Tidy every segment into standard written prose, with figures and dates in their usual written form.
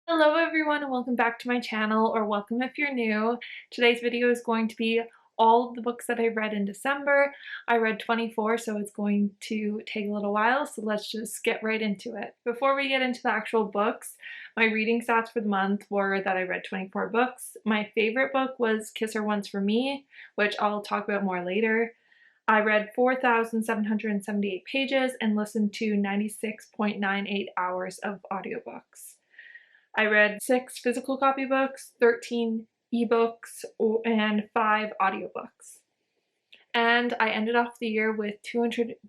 Hello everyone and welcome back to my channel, or welcome if you're new. Today's video is going to be all of the books that I read in December. I read 24, so it's going to take a little while, so let's just get right into it. Before we get into the actual books, my reading stats for the month were that I read 24 books. My favorite book was Kiss Her Once for Me, which I'll talk about more later. I read 4,778 pages and listened to 96.98 hours of audiobooks. I read 6 physical copy books, 13 ebooks, and 5 audiobooks. And I ended off the year with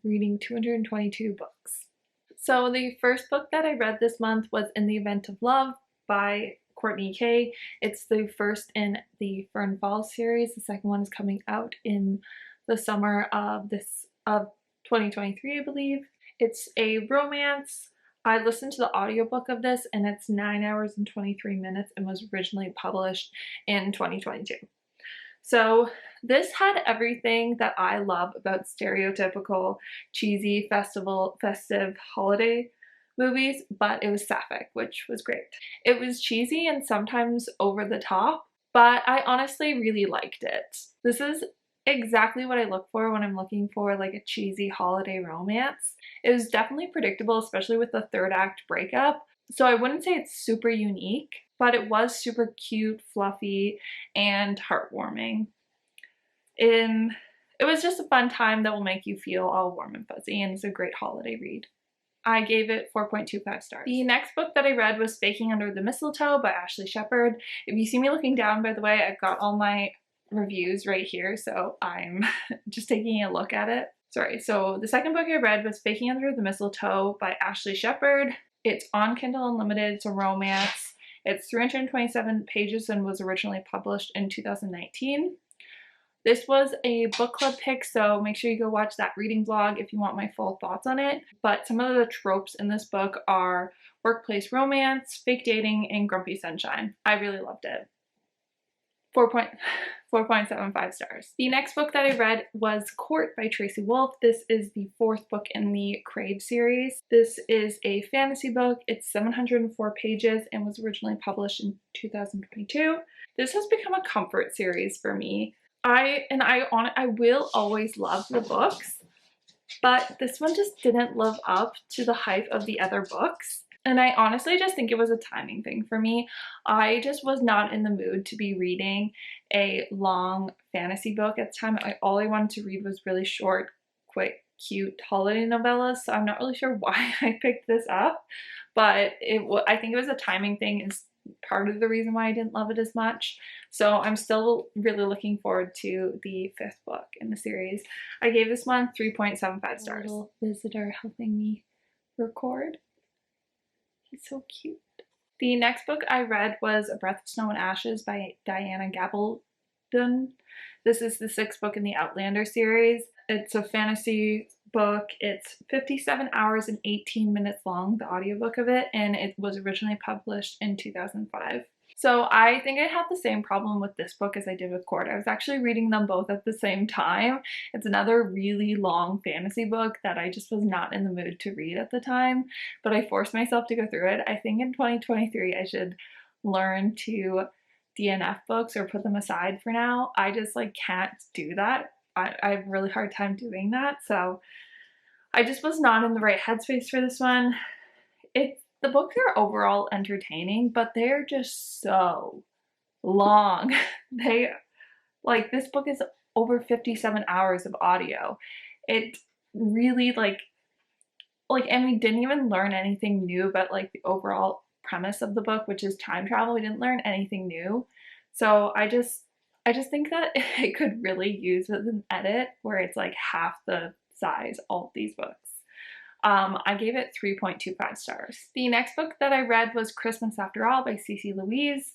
reading 222 books. So the first book that I read this month was In the Event of Love by Courtney Kay. It's the first in the Fern Falls series. The second one is coming out in the summer of 2023, I believe. It's a romance. I listened to the audiobook of this and it's 9 hours and 23 minutes and was originally published in 2022. So this had everything that I love about stereotypical cheesy festive holiday movies, but it was sapphic, which was great. It was cheesy and sometimes over the top, but I honestly really liked it. This is exactly what I look for when I'm looking for like a cheesy holiday romance. It was definitely predictable, especially with the third act breakup. So I wouldn't say it's super unique, but it was super cute, fluffy, and heartwarming. It was just a fun time that will make you feel all warm and fuzzy, and it's a great holiday read. I gave it 4.25 stars. The next book that I read was Faking Under the Mistletoe by Ashley Shepherd. If you see me looking down, by the way, I've got all my reviews right here, so I'm just taking a look at it. Sorry, so the second book I read was Faking Under the Mistletoe by Ashley Shepherd. It's on Kindle Unlimited, it's a romance. It's 327 pages and was originally published in 2019. This was a book club pick, so make sure you go watch that reading vlog if you want my full thoughts on it. But some of the tropes in this book are workplace romance, fake dating, and grumpy sunshine. I really loved it. 4.75 stars. The next book that I read was Court by Tracy Wolff. This is the 4th book in the Crave series. This is a fantasy book. It's 704 pages and was originally published in 2022. This has become a comfort series for me. I will always love the books, but this one just didn't live up to the hype of the other books. And I honestly just think it was a timing thing for me. I just was not in the mood to be reading a long fantasy book at the time. All I wanted to read was really short, quick, cute holiday novellas. So I'm not really sure why I picked this up, but I think it was a timing thing is part of the reason why I didn't love it as much. So I'm still really looking forward to the 5th book in the series. I gave this one 3.75 stars. A little visitor helping me record. He's so cute. The next book I read was A Breath of Snow and Ashes by Diana Gabaldon. This is the 6th book in the Outlander series. It's a fantasy book. It's 57 hours and 18 minutes long, the audiobook of it, and it was originally published in 2005. So I think I had the same problem with this book as I did with Court. I was actually reading them both at the same time. It's another really long fantasy book that I just was not in the mood to read at the time, but I forced myself to go through it. I think in 2023 I should learn to DNF books or put them aside for now. I just can't do that. I have a really hard time doing that, so I just was not in the right headspace for this one. The books are overall entertaining, but they're just so long. This book is over 57 hours of audio. It really and we didn't even learn anything new about the overall premise of the book, which is time travel. We didn't learn anything new. So I just think that it could really use with an edit where it's half the size of these books. I gave it 3.25 stars. The next book that I read was Christmas After All by Cece Louise.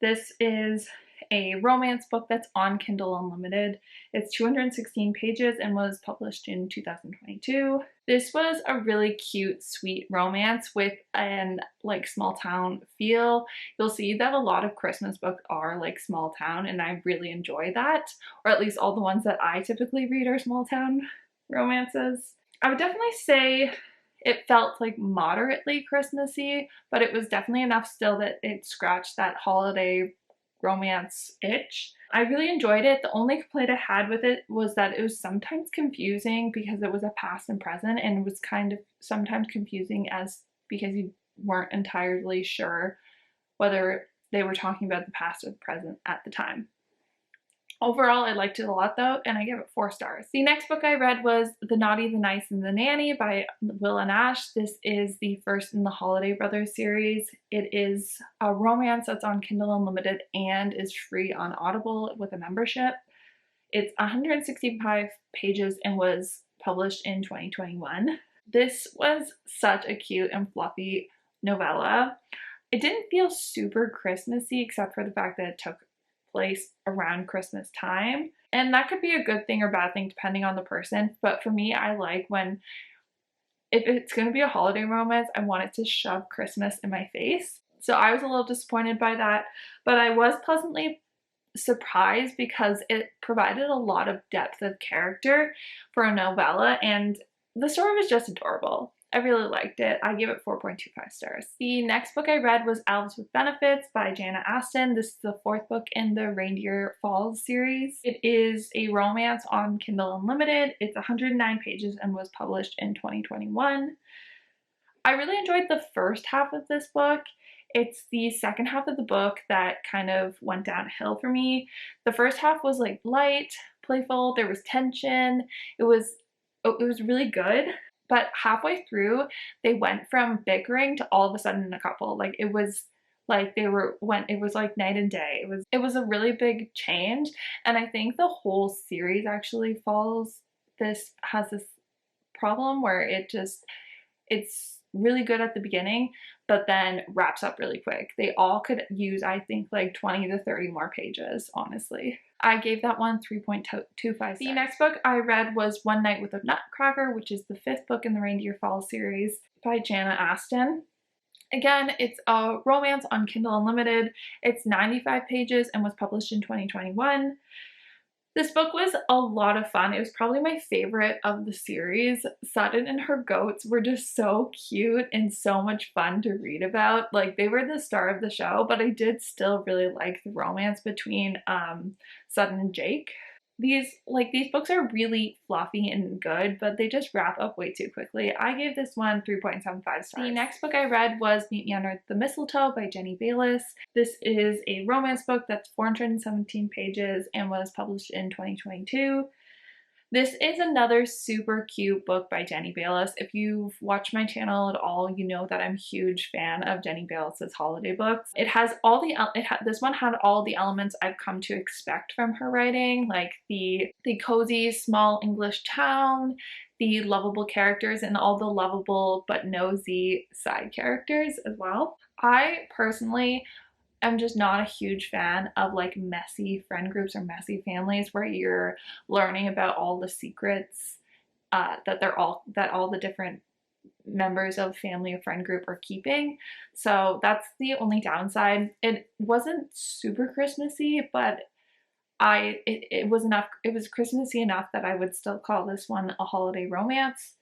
This is a romance book that's on Kindle Unlimited. It's 216 pages and was published in 2022. This was a really cute, sweet romance with an small town feel. You'll see that a lot of Christmas books are small town, and I really enjoy that, or at least all the ones that I typically read are small town romances. I would definitely say It felt like moderately Christmassy, but it was definitely enough still that it scratched that holiday romance itch. I really enjoyed it. The only complaint I had with it was that it was sometimes confusing because it was a past and present, and it was kind of sometimes confusing as because you weren't entirely sure whether they were talking about the past or the present at the time. Overall, I liked it a lot though, and I give it 4 stars. The next book I read was The Naughty, the Nice, and the Nanny by Will and Ash. This is the first in the Holiday Brothers series. It is a romance that's on Kindle Unlimited and is free on Audible with a membership. It's 165 pages and was published in 2021. This was such a cute and fluffy novella. It didn't feel super Christmassy except for the fact that it took place around Christmas time. And that could be a good thing or bad thing depending on the person. But for me, I like when, if it's going to be a holiday romance, I want it to shove Christmas in my face. So I was a little disappointed by that, but I was pleasantly surprised because it provided a lot of depth of character for a novella, and the story was just adorable. I really liked it. I give it 4.25 stars. The next book I read was Elves with Benefits by Jana Aston. This is the 4th book in the Reindeer Falls series. It is a romance on Kindle Unlimited. It's 109 pages and was published in 2021. I really enjoyed the first half of this book. It's the second half of the book that kind of went downhill for me. The first half was like light, playful, there was tension. It was really good. But halfway through, they went from bickering to all of a sudden a couple. Like it was like it was like night and day. It was a really big change. And I think the whole series actually has this problem where it's really good at the beginning, but then wraps up really quick. They all could use, I think, like 20 to 30 more pages, honestly. I gave that one 3.25 stars. The next book I read was One Night with a Nutcracker, which is the 5th book in the Reindeer Falls series by Jana Aston. Again, it's a romance on Kindle Unlimited. It's 95 pages and was published in 2021. This book was a lot of fun. It was probably my favorite of the series. Sutton and her goats were just so cute and so much fun to read about. Like, they were the star of the show, but I did still really like the romance between Sutton and Jake. These books are really fluffy and good, but they just wrap up way too quickly. I gave this one 3.75 stars. The next book I read was Meet Me Under the Mistletoe by Jenny Bayliss. This is a romance book that's 417 pages and was published in 2022. This is another super cute book by Jenny Bayliss. If you've watched my channel at all, you know that I'm a huge fan of Jenny Bayliss's holiday books. This one had all the elements I've come to expect from her writing, like the cozy small English town, the lovable characters, and all the lovable but nosy side characters as well. I personally I'm just not a huge fan of like messy friend groups or messy families where you're learning about all the secrets that all the different members of family or friend group are keeping. So that's the only downside. It wasn't super Christmassy, but it was enough. It was Christmassy enough that I would still call this one a holiday romance.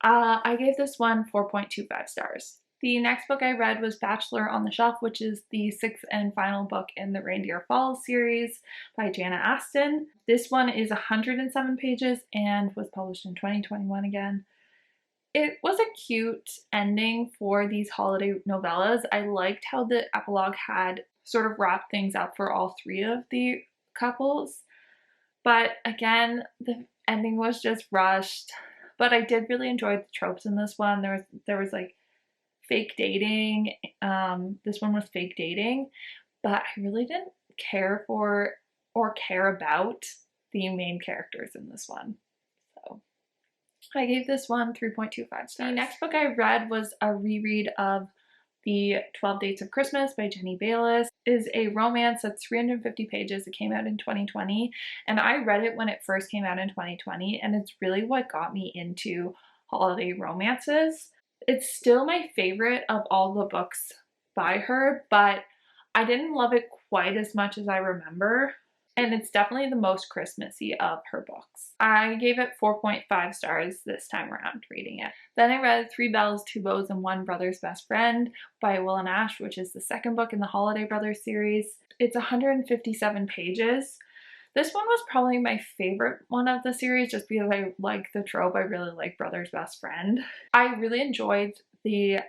I gave this one 4.25 stars. The next book I read was Bachelor on the Shelf, which is the 6th and final book in the Reindeer Falls series by Jana Aston. This one is 107 pages and was published in 2021 again. It was a cute ending for these holiday novellas. I liked how the epilogue had sort of wrapped things up for all 3 of the couples. But again, the ending was just rushed. But I did really enjoy the tropes in this one. There was like fake dating. This one was fake dating, but I really didn't care for or care about the main characters in this one. So I gave this one 3.25 stars. The next book I read was a reread of The 12 Dates of Christmas by Jenny Bayliss. It is a romance that's 350 pages. It came out in 2020, and I read it when it first came out in 2020, and it's really what got me into holiday romances. It's still my favorite of all the books by her, but I didn't love it quite as much as I remember. and it's definitely the most Christmassy of her books. I gave it 4.5 stars this time around reading it. Then I read Three Bells, Two Bows, and One Brother's Best Friend by Will and Ash, which is the second book in the Holiday Brothers series. It's 157 pages. This one was probably my favorite one of the series just because I like the trope. I really like Brother's Best Friend. I really enjoyed the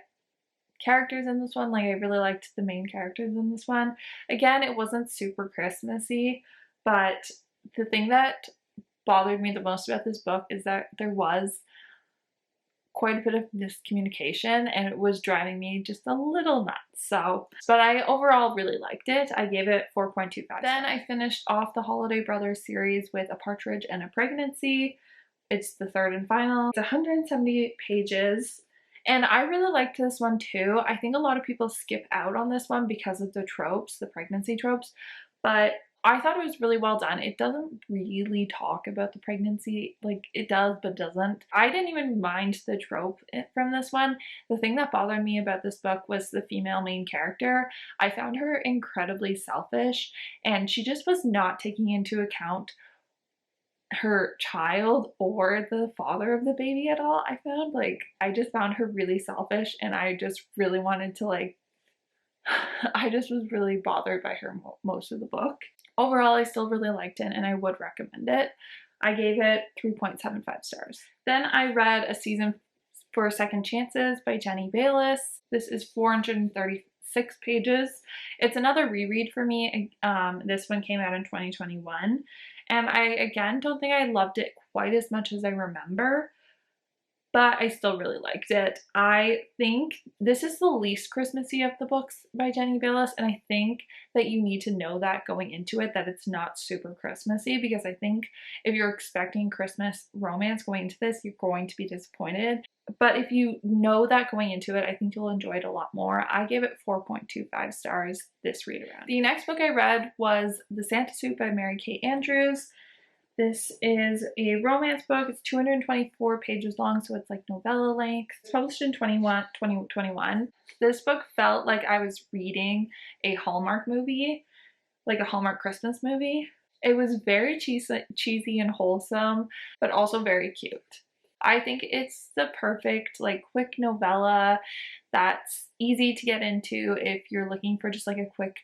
characters in this one. Like, I really liked the main characters in this one. Again, it wasn't super Christmassy, but the thing that bothered me the most about this book is that there was quite a bit of miscommunication and it was driving me just a little nuts. So, but I overall really liked it. I gave it 4.25. Then I finished off the Holiday Brothers series with A Partridge and a Pregnancy. It's the third and final. It's 170 pages. And I really liked this one too. I think a lot of people skip out on this one because of the tropes, the pregnancy tropes, but I thought it was really well done. It doesn't really talk about the pregnancy, like it does but doesn't. I didn't even mind the trope from this one. The thing that bothered me about this book was the female main character. I found her incredibly selfish and she just was not taking into account her child or the father of the baby at all. I just found her really selfish and I just really wanted to I just was really bothered by her most of the book. Overall, I still really liked it and I would recommend it. I gave it 3.75 stars. Then I read A Season for Second Chances by Jenny Bayliss. This is 436 pages. It's another reread for me. This one came out in 2021. And I, again, don't think I loved it quite as much as I remember, but I still really liked it. I think this is the least Christmassy of the books by Jenny Bayliss, and I think that you need to know that going into it, that it's not super Christmassy, because I think if you're expecting Christmas romance going into this, you're going to be disappointed. But if you know that going into it, I think you'll enjoy it a lot more. I gave it 4.25 stars this read around. The next book I read was The Santa Suit by Mary Kate Andrews. This is a romance book. It's 224 pages long, so it's like novella length. It's published in 2021. This book felt like I was reading a Hallmark movie, like a Hallmark Christmas movie. It was very cheesy and wholesome, but also very cute. I think it's the perfect quick novella that's easy to get into if you're looking for just a quick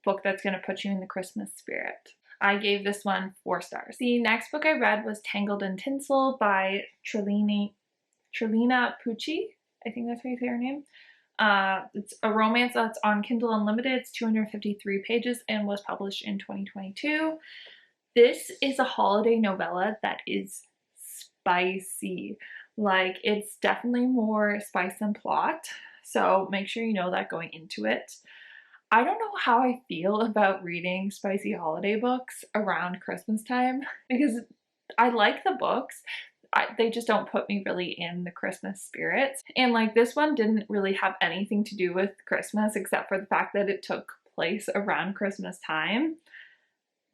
book that's going to put you in the Christmas spirit. I gave this one 4 stars. The next book I read was Tangled in Tinsel by Trelina Pucci. I think that's how you say her name. It's a romance that's on Kindle Unlimited. It's 253 pages and was published in 2022. This is a holiday novella that is spicy. It's definitely more spice than plot, so make sure you know that going into it. I don't know how I feel about reading spicy holiday books around Christmas time because I like the books. They just don't put me really in the Christmas spirit. And this one didn't really have anything to do with Christmas except for the fact that it took place around Christmas time.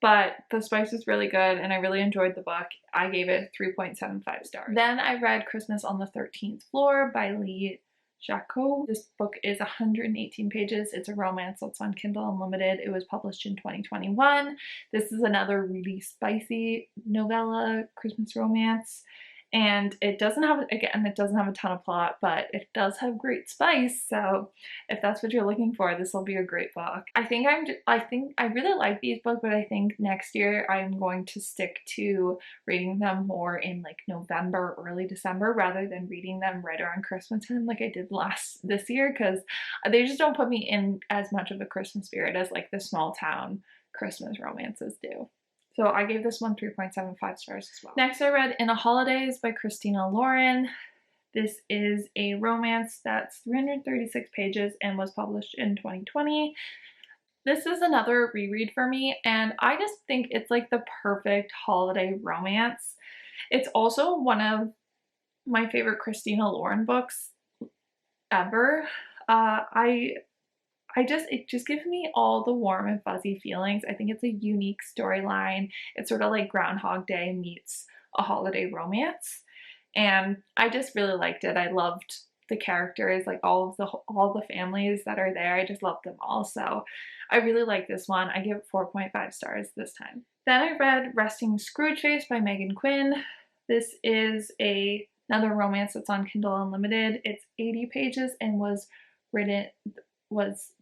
But the spice was really good and I really enjoyed the book. I gave it 3.75 stars. Then I read Christmas on the 13th Floor by Lee Jacot. This book is 118 pages. It's a romance that's on Kindle Unlimited. It was published in 2021. This is another really spicy novella, Christmas romance. And it doesn't have a ton of plot, but it does have great spice. So if that's what you're looking for, this will be a great book. I think I really like these books, but I think next year I'm going to stick to reading them more in November, early December, rather than reading them right around Christmas time like I did this year, because they just don't put me in as much of a Christmas spirit as the small town Christmas romances do. So I gave this one 3.75 stars as well. Next I read In a Holidays by Christina Lauren. This is a romance that's 336 pages and was published in 2020. This is another reread for me and I just think it's the perfect holiday romance. It's also one of my favorite Christina Lauren books ever. It just gives me all the warm and fuzzy feelings. I think it's a unique storyline. It's sort of like Groundhog Day meets a holiday romance. And I just really liked it. I loved the characters, like all the families that are there. I just love them all. So I really like this one. I give it 4.5 stars this time. Then I read Resting Scrooge Face by Megan Quinn. This is another romance that's on Kindle Unlimited. It's 80 pages and was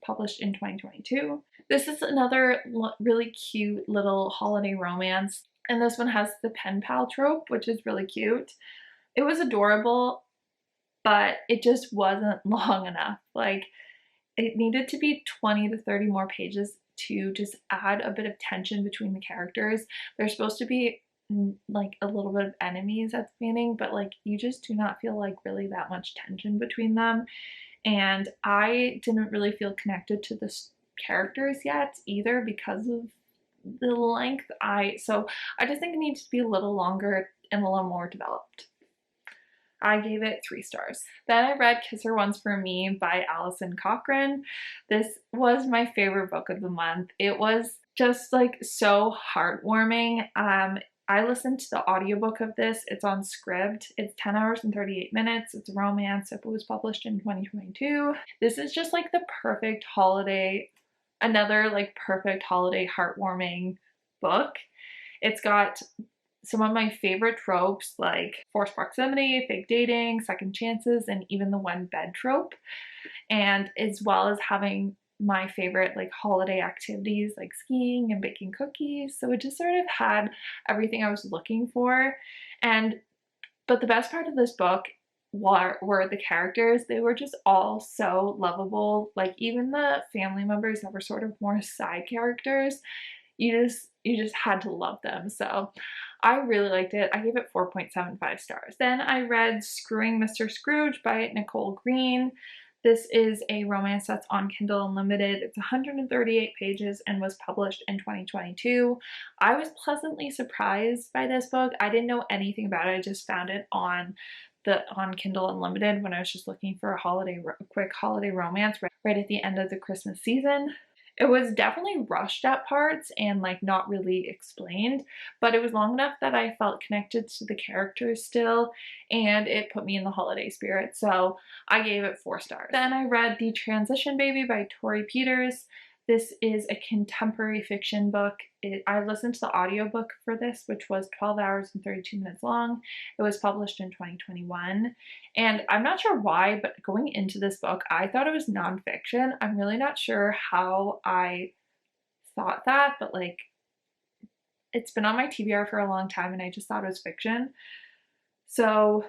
published in 2022. This is another really cute little holiday romance, and this one has the pen pal trope, which is really cute. It was adorable, but it just wasn't long enough. Like, it needed to be 20 to 30 more pages to just add a bit of tension between the characters. They're supposed to be like a little bit of enemies at the beginning, but like you just do not feel like really that much tension between them. And I didn't really feel connected to the characters yet either because of the length. So I just think it needs to be a little longer and a little more developed. I gave it 3 stars. Then I read Kiss Her Once for Me by Alison Cochrane. This was my favorite book of the month. It was just like so heartwarming. I listened to the audiobook of this. It's on Scribd. It's 10 hours and 38 minutes. It's a romance. It was published in 2022. This is just like the perfect holiday, another like perfect holiday heartwarming book. It's got some of my favorite tropes like forced proximity, fake dating, second chances, and even the one bed trope. And as well as having my favorite like holiday activities like skiing and baking cookies. So it just sort of had everything I was looking for. But the best part of this book were the characters. They were just all so lovable. Like even the family members that were sort of more side characters, you just had to love them. So I really liked it. I gave it 4.75 stars. Then I read Screwing Mr. Scrooge by Nicole Green. This is a romance that's on Kindle Unlimited. It's 138 pages and was published in 2022. I was pleasantly surprised by this book. I didn't know anything about it. I just found it on Kindle Unlimited when I was just looking for a quick holiday romance right at the end of the Christmas season. It was definitely rushed at parts and like not really explained, but it was long enough that I felt connected to the characters still, and it put me in the holiday spirit, so I gave it 4 stars. Then I read The Transition Baby by Tori Peters. This is a contemporary fiction book. I listened to the audiobook for this, which was 12 hours and 32 minutes long. It was published in 2021. And I'm not sure why, but going into this book, I thought it was nonfiction. I'm really not sure how I thought that, but like, it's been on my TBR for a long time and I just thought it was fiction. So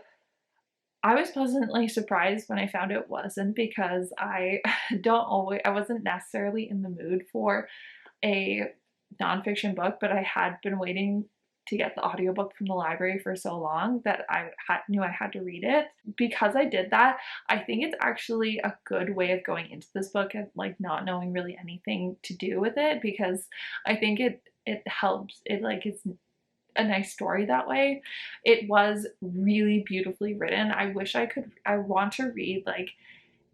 I was pleasantly surprised when I found it wasn't, because I wasn't necessarily in the mood for a nonfiction book, but I had been waiting to get the audiobook from the library for so long that I knew I had to read it. Because I did that, I think it's actually a good way of going into this book and like not knowing really anything to do with it, because I think it helps. It's a nice story that way. It was really beautifully written. I want to read like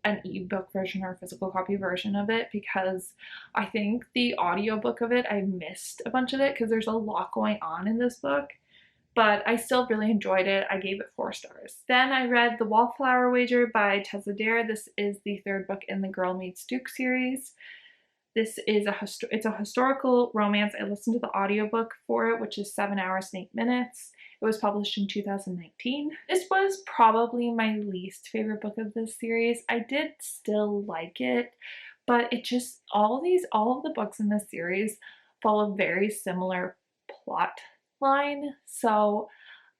an ebook version or a physical copy version of it, because I think the audiobook of it, I missed a bunch of it because there's a lot going on in this book, but I still really enjoyed it. I gave it 4 stars. Then I read The Wallflower Wager by Tessa Dare. This is the 3rd book in the Girl Meets Duke series. This is it's a historical romance. I listened to the audiobook for it, which is 7 hours and 8 minutes. It was published in 2019. This was probably my least favorite book of this series. I did still like it, but it just, all of the books in this series follow a very similar plot line. So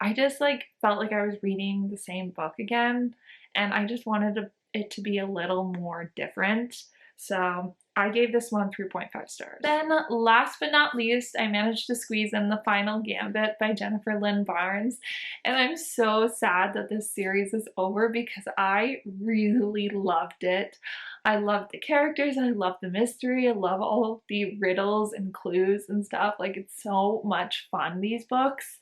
I just like felt like I was reading the same book again, and I just wanted it to be a little more different. So I gave this one 3.5 stars. Then last but not least, I managed to squeeze in The Final Gambit by Jennifer Lynn Barnes. And I'm so sad that this series is over because I really loved it. I loved the characters, I love the mystery, I love all the riddles and clues and stuff. Like, it's so much fun, these books.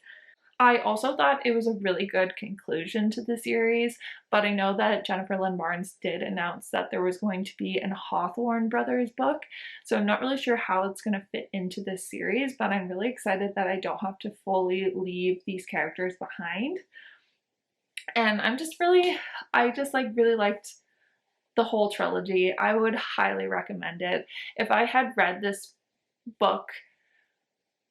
I also thought it was a really good conclusion to the series, but I know that Jennifer Lynn Barnes did announce that there was going to be an Hawthorne Brothers book, so I'm not really sure how it's going to fit into this series, but I'm really excited that I don't have to fully leave these characters behind. And I just like really liked the whole trilogy. I would highly recommend it. If I had read this book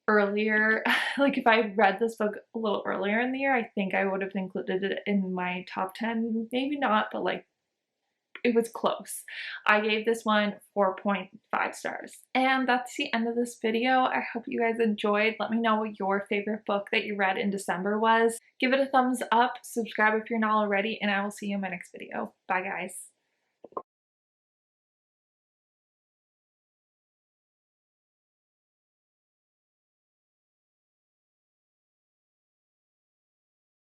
earlier, like if I had read this book a little earlier in the year, I think I would have included it in my top 10. Maybe not, but like it was close. I gave this one 4.5 stars. And that's the end of this video. I hope you guys enjoyed. Let me know what your favorite book that you read in December was. Give it a thumbs up, subscribe if you're not already, and I will see you in my next video. Bye guys.